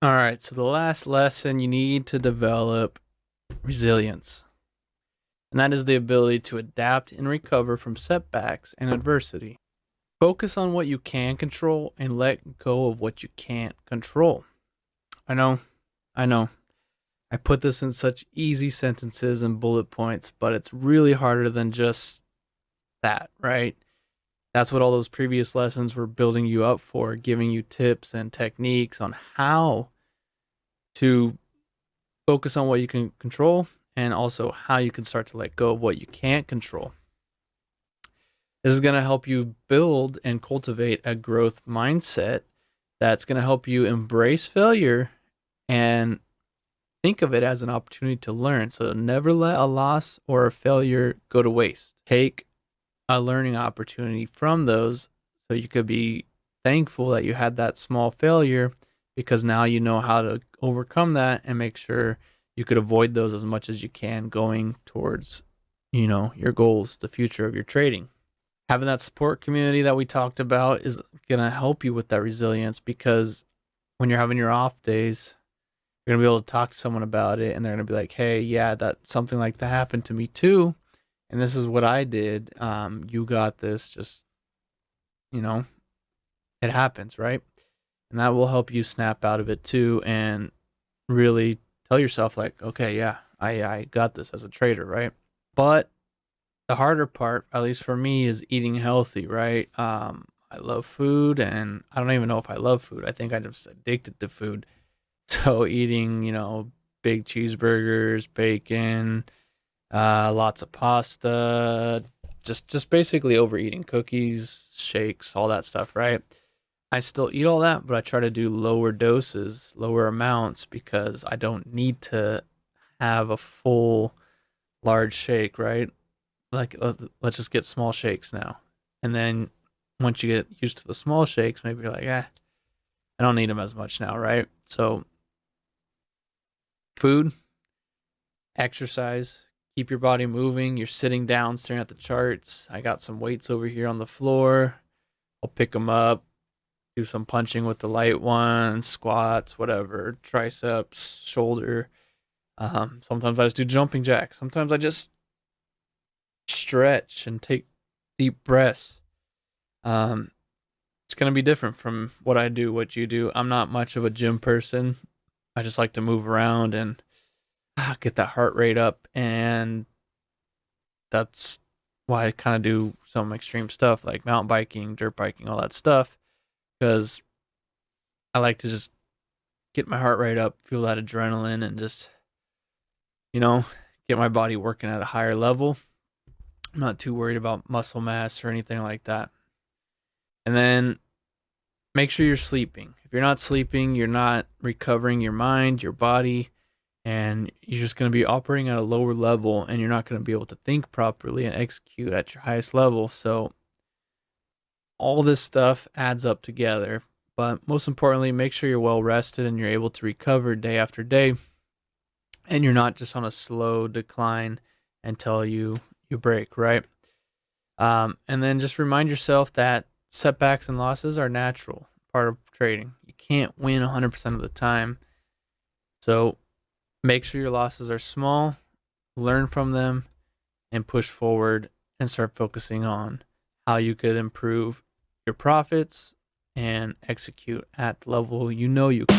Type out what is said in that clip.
All right, so the last lesson, you need to develop resilience. And that is the ability to adapt and recover from setbacks and adversity. Focus on what you can control and let go of what you can't control. I know, I know. I put this in such easy sentences and bullet points, but it's really harder than just that, right? That's what all those previous lessons were building you up for, giving you tips and techniques on how to focus on what you can control and also how you can start to let go of what you can't control. This is going to help you build and cultivate a growth mindset that's going to help you embrace failure and think of it as an opportunity to learn. So never let a loss or a failure go to waste. Take a learning opportunity from those so you could be thankful that you had that small failure because now you know how to overcome that and make sure you could avoid those as much as you can going towards, your goals, the future of your trading. Having that support community that we talked about is going to help you with that resilience because when you're having your off days, you're going to be able to talk to someone about it and they're going to be like, hey, yeah, that something like that happened to me too. And this is what I did. You got this. Just, you know, it happens, right? And that will help you snap out of it too and really tell yourself, like, okay, yeah, I got this as a trader, right? But the harder part, at least for me, is eating healthy, right? I love food and I don't even know if I love food. I think I'm just addicted to food. So eating, big cheeseburgers, bacon, lots of pasta, just basically overeating, cookies, shakes, all that stuff, right? I still eat all that, but I try to do lower doses, lower amounts because I don't need to have a full large shake, right? Like let's just get small shakes now. And then once you get used to the small shakes, maybe you're like, I don't need them as much now, right? So food, exercise, keep your body moving. You're sitting down, staring at the charts. I got some weights over here on the floor. I'll pick them up, do some punching with the light ones, squats, whatever, triceps, shoulder. Sometimes I just do jumping jacks. Sometimes I just stretch and take deep breaths. It's gonna be different from what I do, what you do. I'm not much of a gym person. I just like to move around and get that heart rate up, and that's why I kind of do some extreme stuff like mountain biking, dirt biking, all that stuff, because I like to just get my heart rate up, feel that adrenaline, and just you know get my body working at a higher level. I'm not too worried about muscle mass or anything like that. And then make sure you're sleeping. If you're not sleeping, you're not recovering your mind, your body, and you're just going to be operating at a lower level and you're not going to be able to think properly and execute at your highest level. So, all this stuff adds up together. But most importantly, make sure you're well rested and you're able to recover day after day and you're not just on a slow decline until you break, right? And then just remind yourself that setbacks and losses are natural, part of trading. You can't win 100% of the time. So make sure your losses are small, learn from them, and push forward and start focusing on how you could improve your profits and execute at the level you know you can.